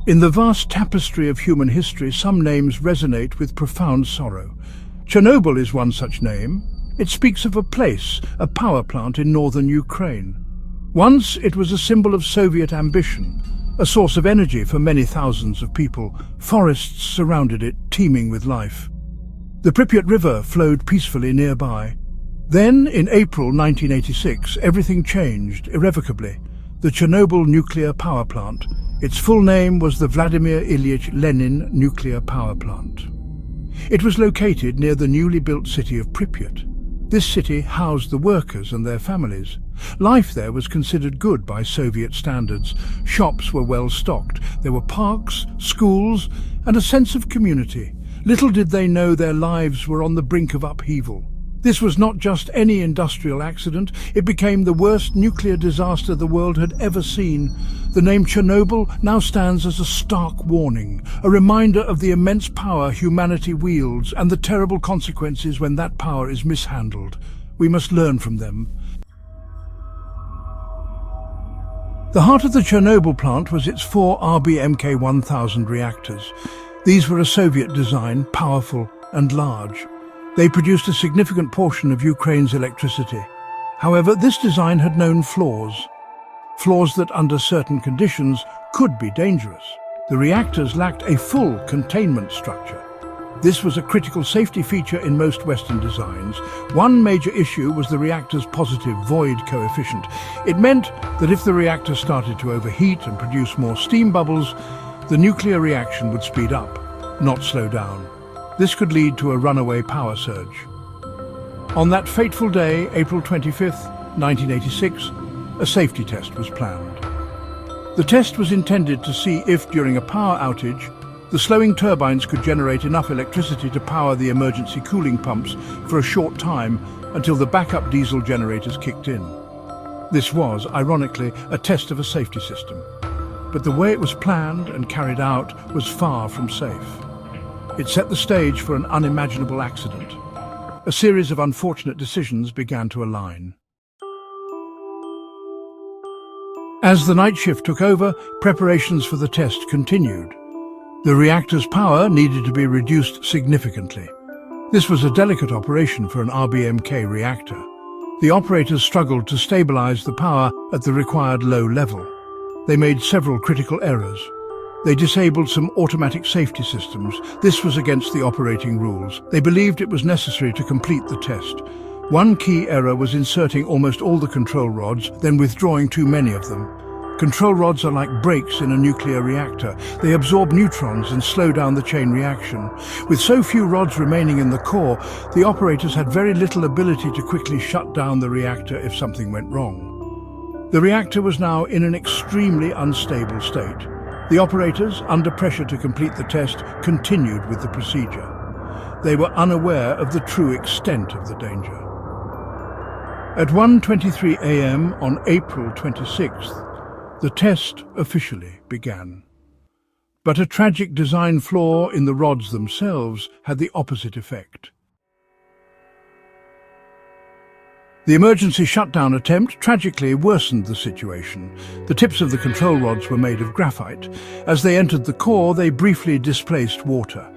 In the vast tapestry of human history, some names resonate with profound sorrow. Chernobyl is one such name. It speaks of a place, a power plant in northern Ukraine. Once it was a symbol of Soviet ambition, a source of energy for many thousands of people. Forests surrounded it, teeming with life. The Pripyat River flowed peacefully nearby. Then, in April 1986, everything changed irrevocably. The Chernobyl nuclear power plant. Its full name was the Vladimir Ilyich Lenin Nuclear Power Plant. It was located near the newly built city of Pripyat. This city housed the workers and their families. Life there was considered good by Soviet standards. Shops were well stocked. There were parks, schools, and a sense of community. Little did they know their lives were on the brink of upheaval. This was not just any industrial accident. It became the worst nuclear disaster the world had ever seen. The name Chernobyl now stands as a stark warning, a reminder of the immense power humanity wields and the terrible consequences when that power is mishandled. We must learn from them. The heart of the Chernobyl plant was its 4 RBMK-1000 reactors. These were a Soviet design, powerful and large. They produced a significant portion of Ukraine's electricity. However, this design had known flaws that under certain conditions could be dangerous. The reactors lacked a full containment structure. This was a critical safety feature in most Western designs. One major issue was the reactor's positive void coefficient. It meant that if the reactor started to overheat and produce more steam bubbles, the nuclear reaction would speed up, not slow down. This could lead to a runaway power surge. On that fateful day, April 25th, 1986, a safety test was planned. The test was intended to see if, during a power outage, the slowing turbines could generate enough electricity to power the emergency cooling pumps for a short time until the backup diesel generators kicked in. This was, ironically, a test of a safety system. But the way it was planned and carried out was far from safe. It set the stage for an unimaginable accident. A series of unfortunate decisions began to align. As the night shift took over, preparations for the test continued. The reactor's power needed to be reduced significantly. This was a delicate operation for an RBMK reactor. The operators struggled to stabilize the power at the required low level. They made several critical errors. They disabled some automatic safety systems. This was against the operating rules. They believed it was necessary to complete the test. One key error was inserting almost all the control rods, then withdrawing too many of them. Control rods are like brakes in a nuclear reactor. They absorb neutrons and slow down the chain reaction. With so few rods remaining in the core, the operators had very little ability to quickly shut down the reactor if something went wrong. The reactor was now in an extremely unstable state. The operators, under pressure to complete the test, continued with the procedure. They were unaware of the true extent of the danger. At 1:23 a.m. on April 26th, the test officially began. But a tragic design flaw in the rods themselves had the opposite effect. The emergency shutdown attempt tragically worsened the situation. The tips of the control rods were made of graphite. As they entered the core, they briefly displaced water.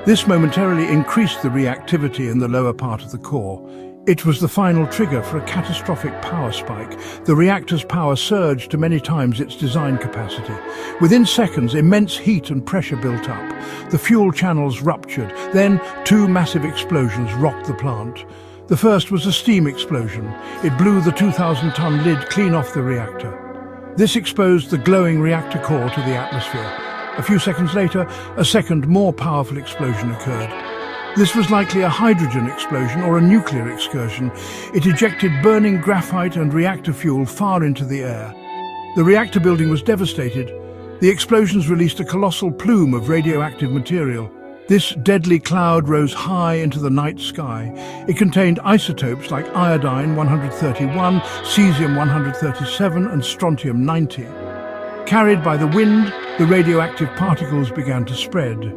This momentarily increased the reactivity in the lower part of the core. It was the final trigger for a catastrophic power spike. The reactor's power surged to many times its design capacity. Within seconds, immense heat and pressure built up. The fuel channels ruptured. Then, 2 massive explosions rocked the plant. The first was a steam explosion. It blew the 2,000-ton lid clean off the reactor. This exposed the glowing reactor core to the atmosphere. A few seconds later, a second, more powerful explosion occurred. This was likely a hydrogen explosion or a nuclear excursion. It ejected burning graphite and reactor fuel far into the air. The reactor building was devastated. The explosions released a colossal plume of radioactive material. This deadly cloud rose high into the night sky. It contained isotopes like iodine-131, cesium-137 and strontium-90. Carried by the wind, the radioactive particles began to spread.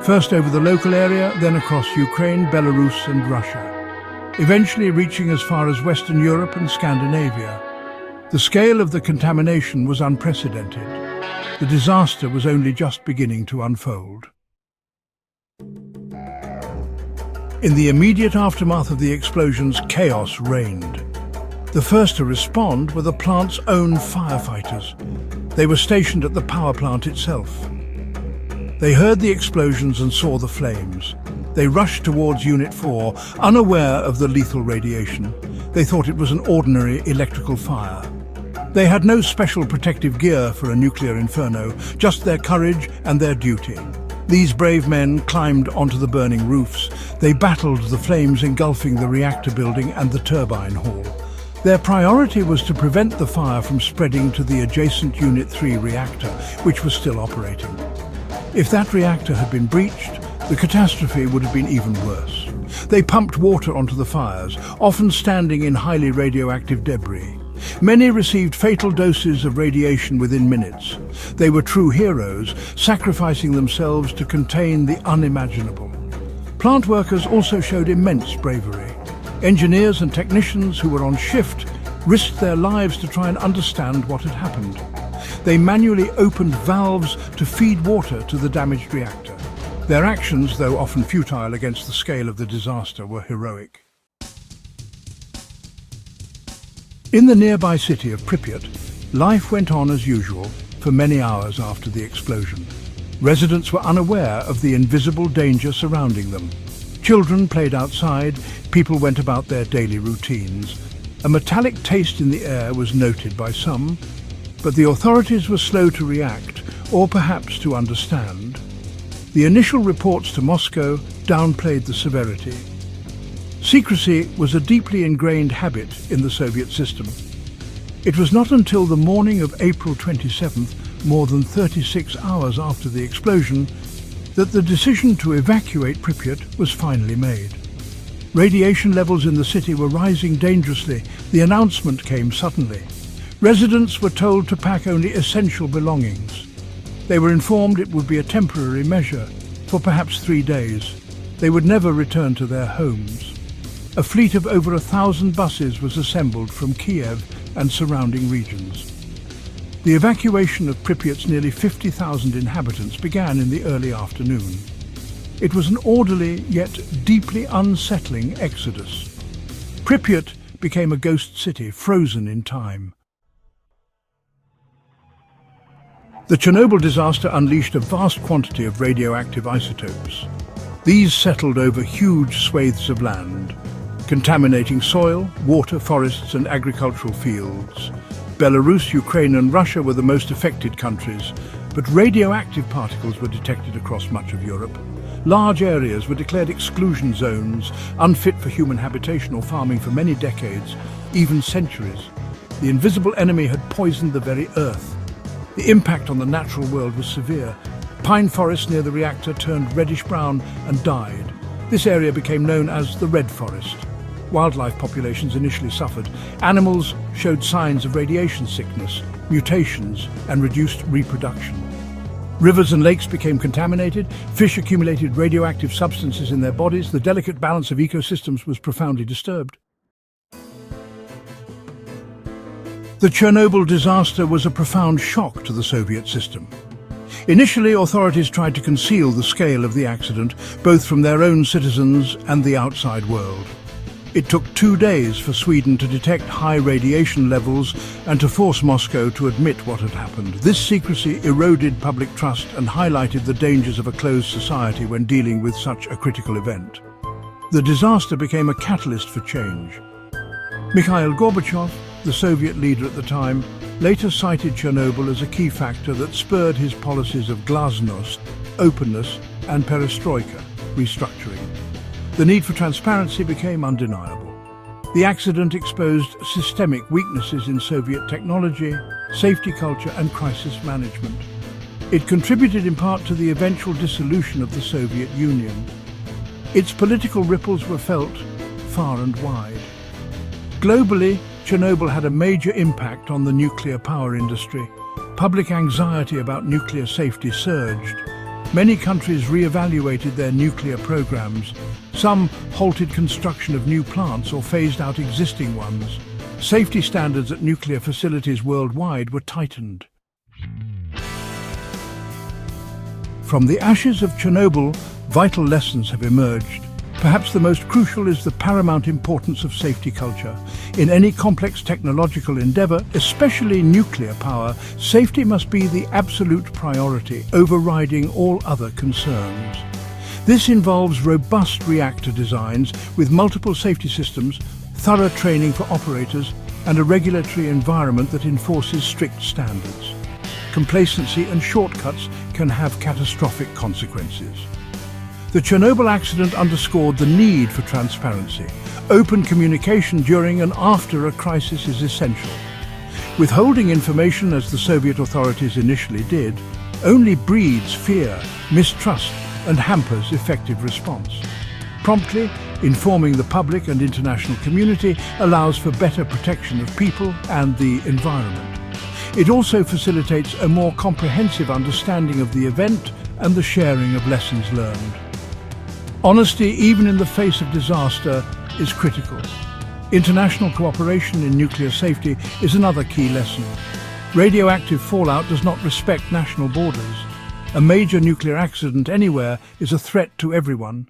First over the local area, then across Ukraine, Belarus and Russia, eventually reaching as far as Western Europe and Scandinavia. The scale of the contamination was unprecedented. The disaster was only just beginning to unfold. In the immediate aftermath of the explosions, chaos reigned. The first to respond were the plant's own firefighters. They were stationed at the power plant itself. They heard the explosions and saw the flames. They rushed towards Unit 4, unaware of the lethal radiation. They thought it was an ordinary electrical fire. They had no special protective gear for a nuclear inferno, just their courage and their duty. These brave men climbed onto the burning roofs. They battled the flames engulfing the reactor building and the turbine hall. Their priority was to prevent the fire from spreading to the adjacent Unit 3 reactor, which was still operating. If that reactor had been breached, the catastrophe would have been even worse. They pumped water onto the fires, often standing in highly radioactive debris. Many received fatal doses of radiation within minutes. They were true heroes, sacrificing themselves to contain the unimaginable. Plant workers also showed immense bravery. Engineers and technicians who were on shift risked their lives to try and understand what had happened. They manually opened valves to feed water to the damaged reactor. Their actions, though often futile against the scale of the disaster, were heroic. In the nearby city of Pripyat, life went on as usual for many hours after the explosion. Residents were unaware of the invisible danger surrounding them. Children played outside, people went about their daily routines. A metallic taste in the air was noted by some, but the authorities were slow to react, or perhaps to understand. The initial reports to Moscow downplayed the severity. Secrecy was a deeply ingrained habit in the Soviet system. It was not until the morning of April 27th, more than 36 hours after the explosion, that the decision to evacuate Pripyat was finally made. Radiation levels in the city were rising dangerously. The announcement came suddenly. Residents were told to pack only essential belongings. They were informed it would be a temporary measure, for perhaps 3 days. They would never return to their homes. A fleet of over 1,000 buses was assembled from Kiev and surrounding regions. The evacuation of Pripyat's nearly 50,000 inhabitants began in the early afternoon. It was an orderly yet deeply unsettling exodus. Pripyat became a ghost city, frozen in time. The Chernobyl disaster unleashed a vast quantity of radioactive isotopes. These settled over huge swathes of land, contaminating soil, water, forests and agricultural fields. Belarus, Ukraine and Russia were the most affected countries, but radioactive particles were detected across much of Europe. Large areas were declared exclusion zones, unfit for human habitation or farming for many decades, even centuries. The invisible enemy had poisoned the very earth. The impact on the natural world was severe. Pine forests near the reactor turned reddish-brown and died. This area became known as the Red Forest. Wildlife populations initially suffered. Animals showed signs of radiation sickness, mutations, and reduced reproduction. Rivers and lakes became contaminated. Fish accumulated radioactive substances in their bodies. The delicate balance of ecosystems was profoundly disturbed. The Chernobyl disaster was a profound shock to the Soviet system. Initially, authorities tried to conceal the scale of the accident, both from their own citizens and the outside world. It took 2 days for Sweden to detect high radiation levels and to force Moscow to admit what had happened. This secrecy eroded public trust and highlighted the dangers of a closed society when dealing with such a critical event. The disaster became a catalyst for change. Mikhail Gorbachev, the Soviet leader at the time, later cited Chernobyl as a key factor that spurred his policies of glasnost, openness and perestroika, restructuring. The need for transparency became undeniable. The accident exposed systemic weaknesses in Soviet technology, safety culture and crisis management. It contributed in part to the eventual dissolution of the Soviet Union. Its political ripples were felt far and wide. Globally, Chernobyl had a major impact on the nuclear power industry. Public anxiety about nuclear safety surged. Many countries re-evaluated their nuclear programs. Some halted construction of new plants or phased out existing ones. Safety standards at nuclear facilities worldwide were tightened. From the ashes of Chernobyl, vital lessons have emerged. Perhaps the most crucial is the paramount importance of safety culture. In any complex technological endeavor, especially nuclear power, safety must be the absolute priority, overriding all other concerns. This involves robust reactor designs with multiple safety systems, thorough training for operators, and a regulatory environment that enforces strict standards. Complacency and shortcuts can have catastrophic consequences. The Chernobyl accident underscored the need for transparency. Open communication during and after a crisis is essential. Withholding information, as the Soviet authorities initially did, only breeds fear, mistrust, and hampers effective response. Promptly informing the public and international community allows for better protection of people and the environment. It also facilitates a more comprehensive understanding of the event and the sharing of lessons learned. Honesty, even in the face of disaster, is critical. International cooperation in nuclear safety is another key lesson. Radioactive fallout does not respect national borders. A major nuclear accident anywhere is a threat to everyone.